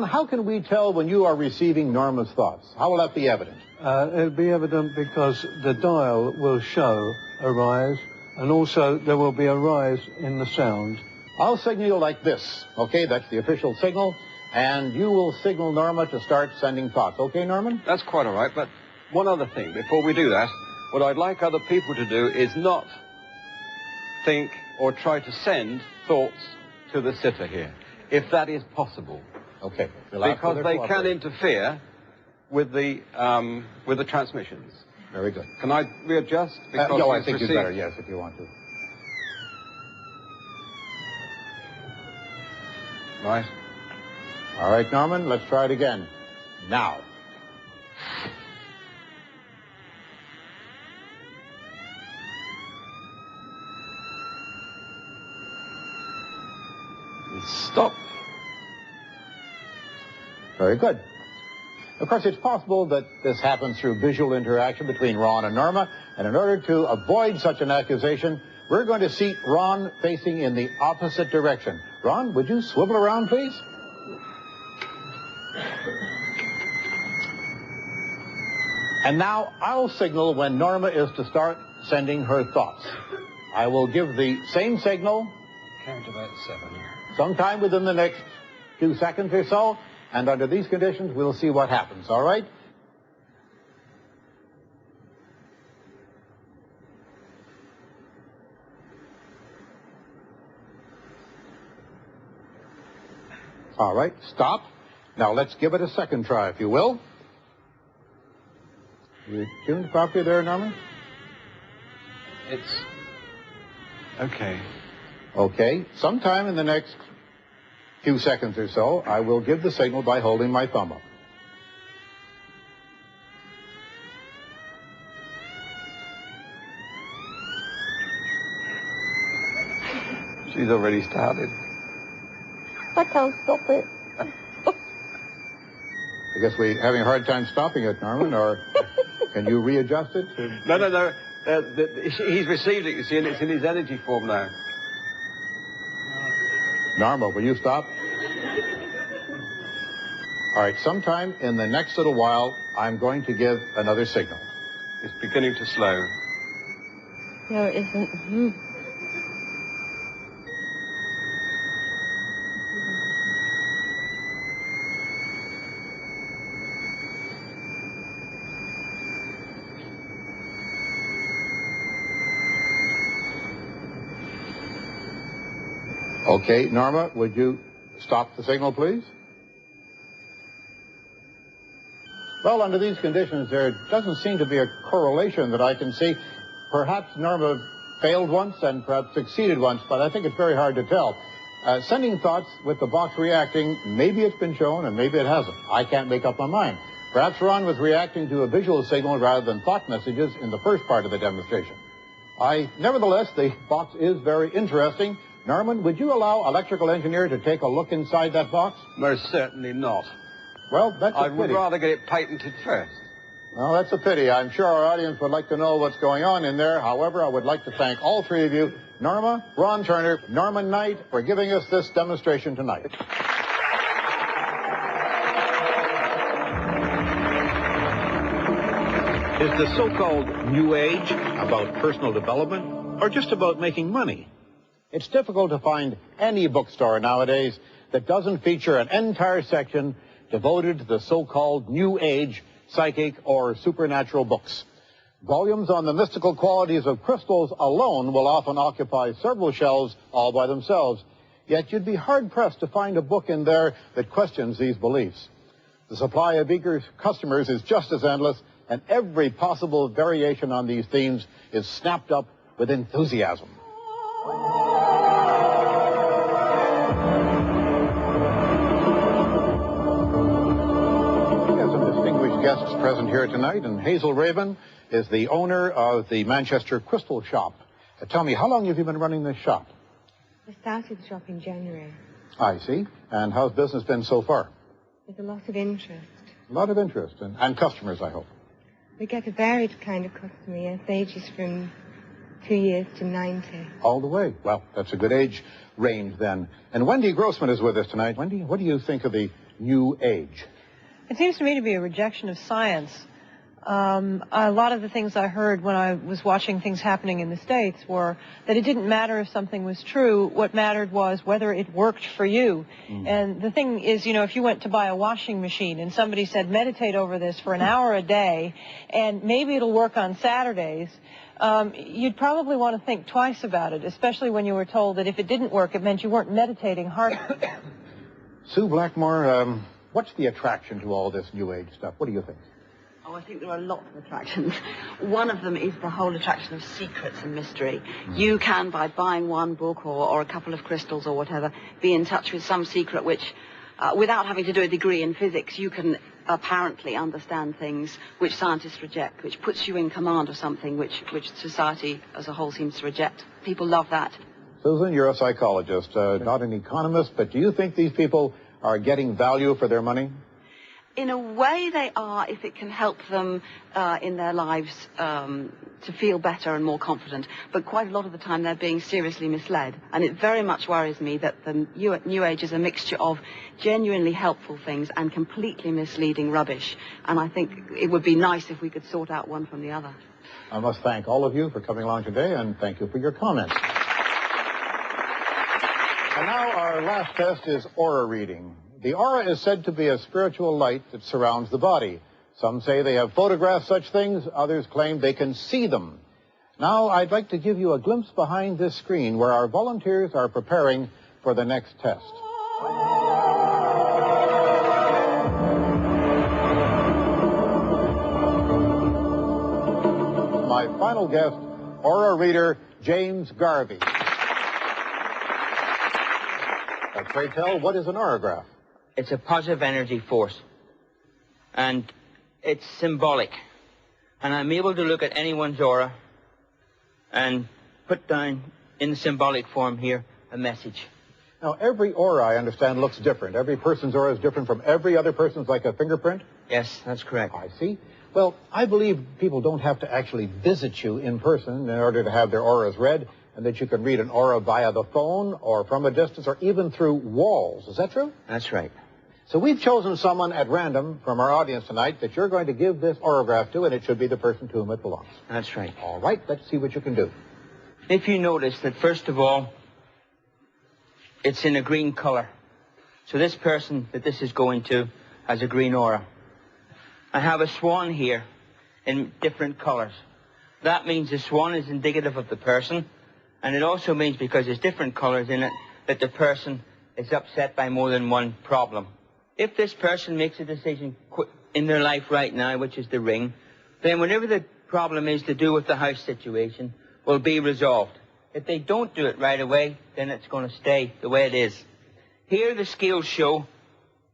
How can we tell when you are receiving Norma's thoughts? How will that be evident? It'll be evident because the dial will show a rise, and also there will be a rise in the sound. I'll signal you like this, okay? That's the official signal, and you will signal Norma to start sending thoughts. Okay, Norman? That's quite all right, but one other thing. Before we do that, what I'd like other people to do is not think or try to send thoughts to the sitter here, if that is possible. Okay. Because they can interfere with the transmissions. Very good. Can I readjust? Because no, I think you better, yes, if you want to. Right. All right, Norman, let's try it again. Now. Stop. Very good. Of course, it's possible that this happens through visual interaction between Ron and Norma, and in order to avoid such an accusation, we're going to seat Ron facing in the opposite direction. Ron, would you swivel around, please? And now I'll signal when Norma is to start sending her thoughts. I will give the same signal. Count about 7. Sometime within the next few seconds or so, and under these conditions, we'll see what happens, all right? All right, stop. Now let's give it a second try, if you will. You tuned properly there, Norman? It's okay. Okay, sometime in the next few seconds or so, I will give the signal by holding my thumb up. She's already started. I can't stop it. I guess we're having a hard time stopping it, Norman, or can you readjust it? No. He's received it, you see, and it's in his energy form now. Norma, will you stop? All right, sometime in the next little while, I'm going to give another signal. It's beginning to slow. No, it isn't. Okay, Norma, would you stop the signal, please? Well, under these conditions, there doesn't seem to be a correlation that I can see. Perhaps Norma failed once and perhaps succeeded once, but I think it's very hard to tell. Sending thoughts with the box reacting, maybe it's been shown and maybe it hasn't. I can't make up my mind. Perhaps Ron was reacting to a visual signal rather than thought messages in the first part of the demonstration. Nevertheless, the box is very interesting. Norman, would you allow electrical engineer to take a look inside that box? Most certainly not. Well, that's a pity. I would rather get it patented first. Well, that's a pity. I'm sure our audience would like to know what's going on in there. However, I would like to thank all three of you, Norma, Ron Turner, Norman Knight, for giving us this demonstration tonight. Is the so-called New Age about personal development or just about making money? It's difficult to find any bookstore nowadays that doesn't feature an entire section devoted to the so-called New Age, psychic, or supernatural books. Volumes on the mystical qualities of crystals alone will often occupy several shelves all by themselves, yet you'd be hard-pressed to find a book in there that questions these beliefs. The supply of eager customers is just as endless, and every possible variation on these themes is snapped up with enthusiasm. Guests present here tonight, and Hazel Raven is the owner of the Manchester Crystal Shop. Tell me, how long have you been running this shop? I started the shop in January. I see. And how's business been so far? There's a lot of interest. A lot of interest, and customers, I hope. We get a varied kind of customer, yes, ages from 2 years to 90. All the way. Well, that's a good age range then. And Wendy Grossman is with us tonight. Wendy, what do you think of the New Age? It seems to me to be a rejection of science. A lot of the things I heard when I was watching things happening in the States were that it didn't matter if something was true. What mattered was whether it worked for you. And the thing is, you know, if you went to buy a washing machine and somebody said, meditate over this for an hour a day, and maybe it'll work on Saturdays, you'd probably want to think twice about it, especially when you were told that if it didn't work, it meant you weren't meditating hard. Sue Blackmore, what's the attraction to all this New Age stuff? What do you think? Oh, I think there are lots of attractions. One of them is the whole attraction of secrets and mystery. You can, by buying one book or a couple of crystals or whatever, be in touch with some secret which, without having to do a degree in physics, you can apparently understand things which scientists reject, which puts you in command of something which society as a whole seems to reject. People love that. Susan, you're a psychologist, not an economist, but do you think these people are getting value for their money? In a way they are, if it can help them in their lives to feel better and more confident. But quite a lot of the time they're being seriously misled. And it very much worries me that the New Age is a mixture of genuinely helpful things and completely misleading rubbish. And I think it would be nice if we could sort out one from the other. I must thank all of you for coming along today, and thank you for your comments. And now our last test is aura reading. The aura is said to be a spiritual light that surrounds the body. Some say they have photographed such things, others claim they can see them. Now I'd like to give you a glimpse behind this screen where our volunteers are preparing for the next test. My final guest, aura reader James Garvey. Pray tell, what is an aurograph? It's a positive energy force, and it's symbolic. And I'm able to look at anyone's aura and put down in symbolic form here a message. Now, every aura, I understand, looks different. Every person's aura is different from every other person's, like a fingerprint? Yes, that's correct. I see. Well, I believe people don't have to actually visit you in person in order to have their auras read, and that you can read an aura via the phone or from a distance or even through walls. Is that true? That's right. So we've chosen someone at random from our audience tonight that you're going to give this aurograph to, and it should be the person to whom it belongs. That's right. All right, let's see what you can do. If you notice that, first of all, it's in a green color. So this person that this is going to has a green aura. I have a swan here in different colors. That means the swan is indicative of the person, and it also means, because there's different colors in it, that the person is upset by more than one problem. If this person makes a decision in their life right now, which is the ring, then whatever the problem is to do with the house situation will be resolved. If they don't do it right away, then it's going to stay the way it is. Here the scales show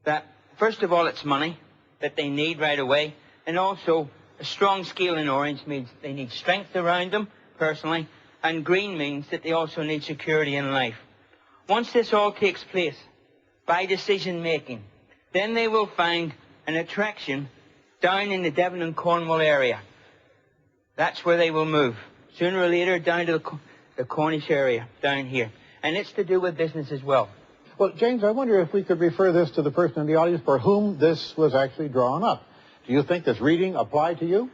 that, first of all, it's money that they need right away, and also a strong scale in orange means they need strength around them, personally, and green means that they also need security in life. Once this all takes place by decision-making, then they will find an attraction down in the Devon and Cornwall area. That's where they will move. Sooner or later, down to the Cornish area, down here. And it's to do with business as well. Well, James, I wonder if we could refer this to the person in the audience for whom this was actually drawn up. Do you think this reading applied to you?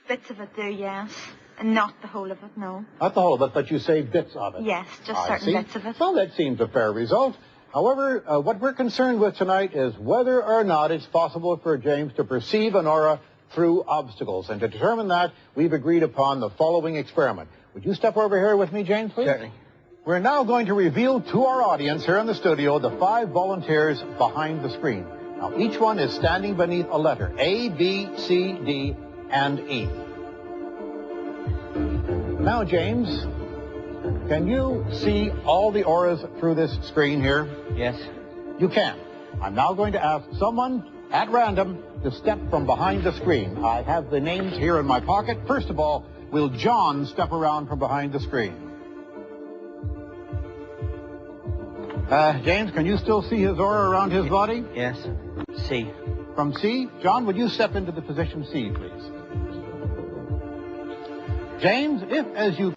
Bits of it do, yes. And not the whole of it, no. Not the whole of it, but you say bits of it. Yes, just certain bits of it. Well, that seems a fair result. However, what we're concerned with tonight is whether or not it's possible for James to perceive an aura through obstacles. And to determine that, we've agreed upon the following experiment. Would you step over here with me, James, please? Certainly. We're now going to reveal to our audience here in the studio the 5 volunteers behind the screen. Now, each one is standing beneath a letter, A, B, C, D, and E. Now, James, can you see all the auras through this screen here? Yes. You can. I'm now going to ask someone at random to step from behind the screen. I have the names here in my pocket. First of all, will John step around from behind the screen? James, can you still see his aura around his body? Yes. C. From C? John, would you step into the position C, please? James, if as you